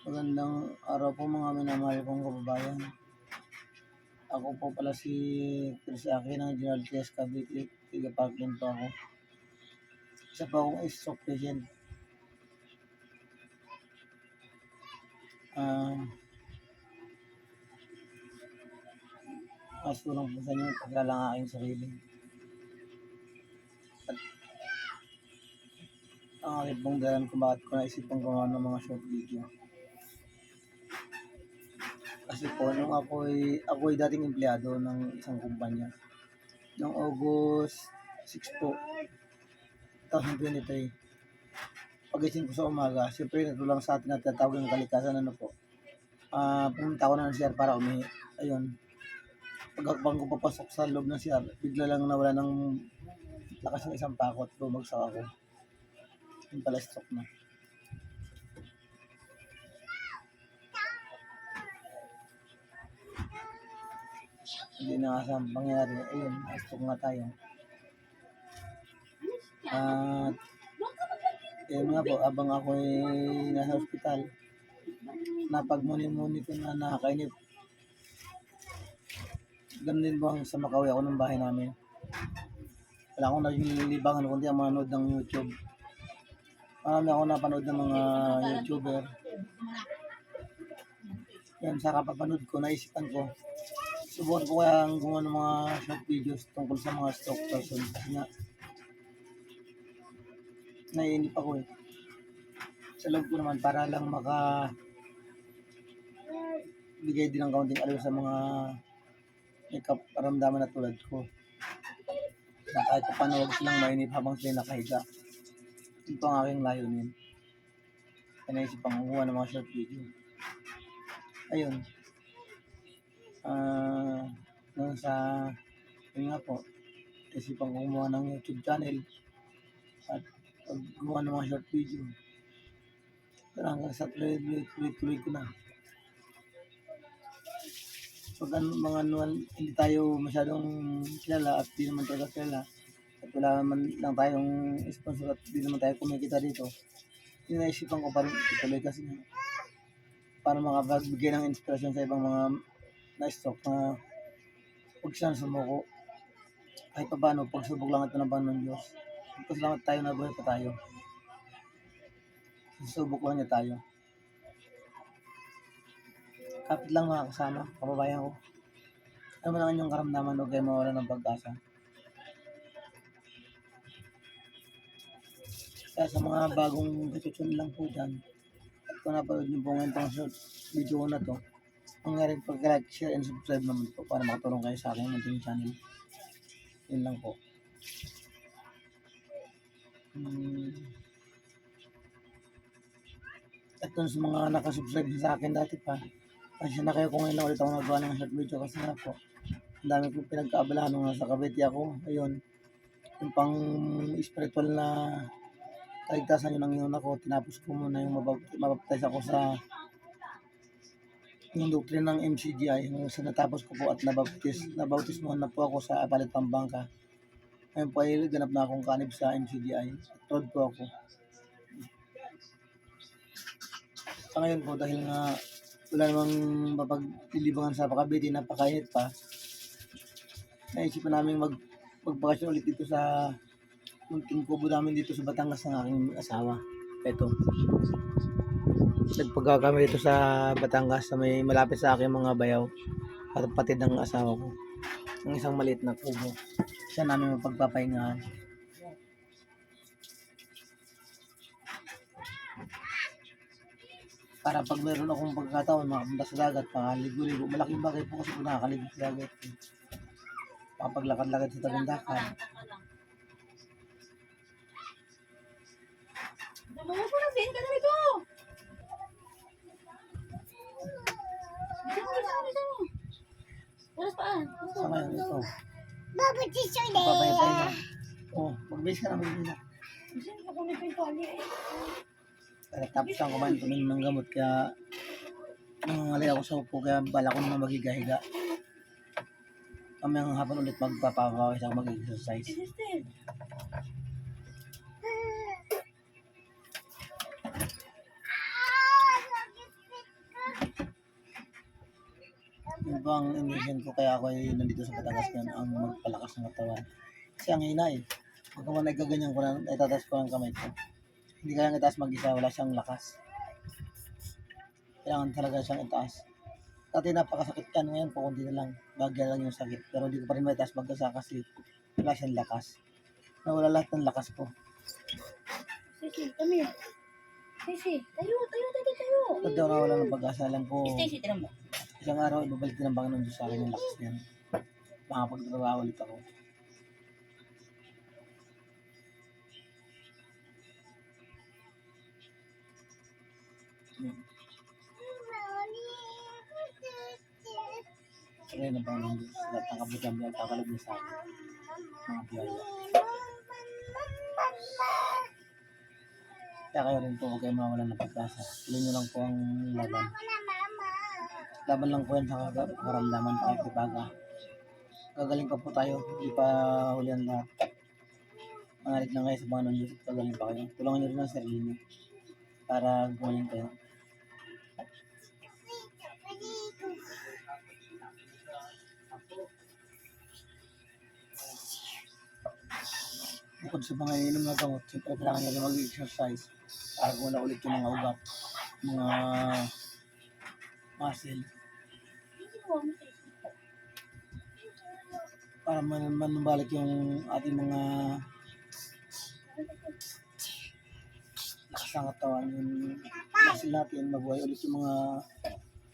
Magandang araw po mga minamahal kong kababayan. Ako po pala si Chris Aki ng General TS Cavite. Tiga-Parkland po ako. Isa pa akong stroke patient. Tulong po sa inyo, paglalang aking sarili. At ang aking pong dalan kung bakit ko naisipan gumawa ng mga short video. Kasi po, nung ako'y dating empleyado ng isang kumpanya. Noong August 6 po, 2023. Pagising ko sa umaga, siyempre natulang sa atin na tatawag ng kalikasan, pumunta ko na ng CR para umihi. Ayun, pagkakbang ko papasok sa loob ng CR, bigla lang nawala ng lakas ng isang pakot, bumagsak ako. Yung pala stroke na. Hindi na nga sa pangyayari, ayun, stroke nga tayo. At yun nga po, abang ako'y nasa hospital, napagmuni-muni ko na nakakainip. Ganun din po sa makauwi ako ng bahay namin. Wala akong naging nililibangan kundi ang manonood ng YouTube. Marami ako napanood ng mga YouTuber. Yan, sa kapapanood ko, naisipan ko, subukan ko kaya ang gumawa ng mga short videos tungkol sa mga stroke person. Kasi nga, naiinip ako eh. Sa loob ko naman, para lang bigay din ng kaunting aliw sa mga may karamdaman na tulad ko. Na kahit paano huwag silang mainip habang sila nakahiga. Ito ang aking layunin. Kaya naisipang gumawa ng mga short video. Ayun. Yun nga po, naisipang gumawa ng YouTube channel at gumawa ng mga short video. Pero hanggang sa tuloy ko na. Pag mga hindi tayo masyadong kilala at di naman talaga kilala at wala naman lang tayong sponsor at di naman tayo kumikita dito, yung naisipan ko pa rin ituloy kasi para makapagbigay ng inspirasyon sa ibang mga na-stroke na huwag silang sumuko. Kahit pa paano, pagsubok lang ito ng Panginoon Diyos. Salamat tayo na buhay pa tayo. Susubok lang niya tayo. Kapit lang mga kasama, kababayan ko. Ano man ang inyong karamdaman, huwag kayo mawala ng pag-asa. Kaya sa mga bagong tutun lang po dyan, at kung napanood niyo po ngayon itong short video ko na to, mangyaring pag-like, share, and subscribe naman po para makatulong kayo sa aking munting channel. Yun lang po. At dun sa mga nakasubscribe sa akin dati pa, kasi na kayo kung ngayon lang ulit ako nagawa ng short video kasi nga po, ang dami kong pinagkaabalahan nung nasa Cavite ako. Ayun, yung pang spiritual na kaligtasan yun ang yun ako, tinapos ko muna yung mabaptize ako sa yung doktrina ng MCGI. Yung sa natapos ko po at nabautismohan na po ako sa Apalit, Pampanga. Ngayon po ay ganap na akong kanib sa MCGI. Proud po ako. Sa ngayon po, dahil nga wala namang mapaglilibangan sa Cavite, napakainit pa, naisipan namin magbakasyon ulit dito sa munting kubo namin dito sa Batangas ng aking asawa. Ito. Nagpagawa kami dito sa Batangas sa may malapit sa aking mga bayaw at patid ng asawa ko. Ang isang maliit na kubo. Siya namin mapagpapahingahan. Para pag meron akong pagkakataon, makapunta sa dagat, makaligo-ligo. Malaking bagay po kasi kung nakakaligo sa dagat. Makapaglakad-lakad sa tabing dagat. Mamupunasin ka na ito! Oras pa Sa ngayon ito. Babutisyon Papayapay na. Mag-base ka na mag-base na. Tapos lang kumain ko ng gamot kaya nangangalay ako sa upo kaya bala ko naman magigahiga. Kamayang hapon ulit magpapakawis ako mag-exercise. Yun po ang intention ko kaya ako ay nandito sa Batangas ngayon, ang magpalakas ng katawan. Kasi ang hina eh. Pagka man nagkaganyan ko na, itataas ko ng kamay ko. Hindi kaya itaas mag-isa, wala siyang lakas. Kailangan talaga siyang itaas. Dati napakasakit yan, ngayon po kunti na lang. Bagya lang yung sakit. Pero hindi ko pa rin maitaas mag-isa kasi wala siyang lakas. Nawala lahat ng lakas ko. Sisi, come here. Sisi, tayo. Pag daw nawala ng pag-asa, alam ko, Stacy, tinan mo. isang araw ibabalik din ng Panginoon Diyos sa akin yung lakas niyan. Makapagtrabaho ulit ako. Kaya ng Panginoon Diyos, lahat ng kabutan niya, kakalog niya sa akin. Mga biyaya. Kaya kayo rin po, huwag kayo mawalan ng pag-asa. Tuloy nyo lang po ang laban. Laban lang po yan sa karamdaman, pakikibaga. Gagaling pa po tayo, hindi pa huli ang lahat. Manalig lang kayo sa Panginoon Diyos at gagaling pa kayo. Tulungan nyo rin ang sarili nyo para gumaling kayo. Bukod sa mga ininom na gamot, siyempre kailangan nyo rin mag-exercise para gumala ulit yung mga ugat, mga muscle, para manubalik yung ating mga lakas ng katawan, yung muscle natin, mabuhay ulit yung mga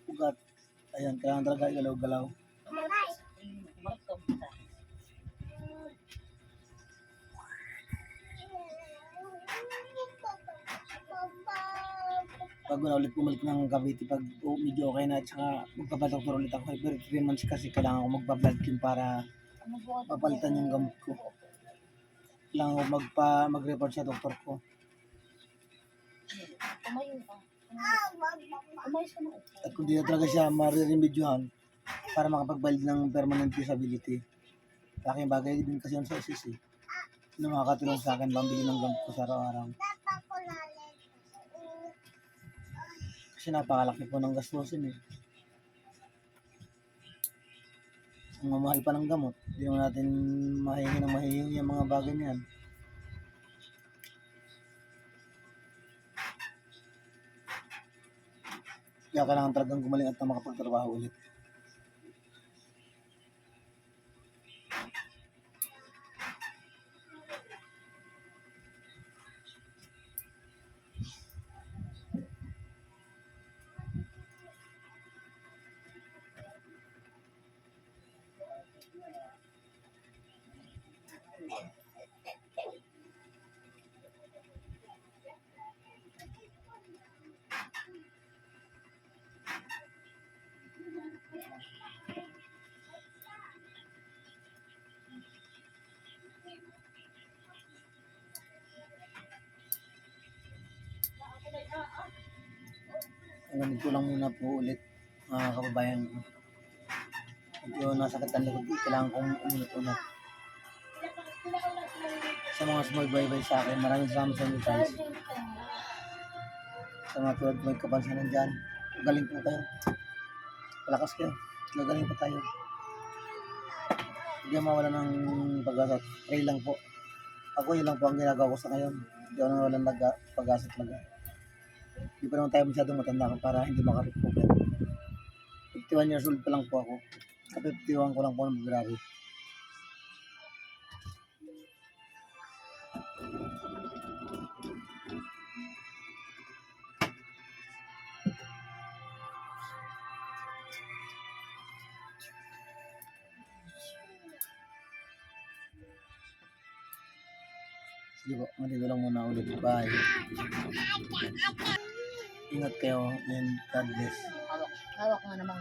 ugat. Ayan, kailangan talaga igalaw-galaw. Bago na ulit bumalik ng Cavite pag medyo okay na at saka magpapadoktor ulit ako. Every 3 months kasi kailangan ko magpa-blood chem para mapalitan yung gamot ko. Kailangan ko mag-report sa doktor ko. Tumayo ka. Umayos ka na. At kung di na talaga siya mariremedyohan para makapag-valid ng permanent disability. Sa akin bagay din kasi yun sa SSC na makakatulong sa akin pambili ng gamot ko sa araw-araw. Kasi napakalaki po ng gastusin eh. Ang mamahal pa ng gamot, hindi naman natin mahihingi yung mga bagay niyan. Kaya kailangan talagang gumaling at makapagtrabaho ulit. Hanggang dito lang muna po ulit mga kababayan ko. Medyo nasakit ang likod ko, kailangan kong umunot-unot. Sa mga sumubaybay sa akin, maraming salamat sa inyo guys. Sa mga tulad ko may kapansanan dyan, galing po kayo. Palakas kayo, gagaling pa tayo. Hindi mawala ng pag-asa, pray lang po. Ako yun lang po ang ginagawa ko sa ngayon. Hindi ako nawalan ng pag-asa talaga. Hindi pa naman tayo masyadong matanda ko para hindi makarecover. 51 years old pa lang po ako. Sa 51 ko lang po ng February. Sige po, matito lang muna ulit. Bye. Ingat kayo and God bless. Hawak nga naman.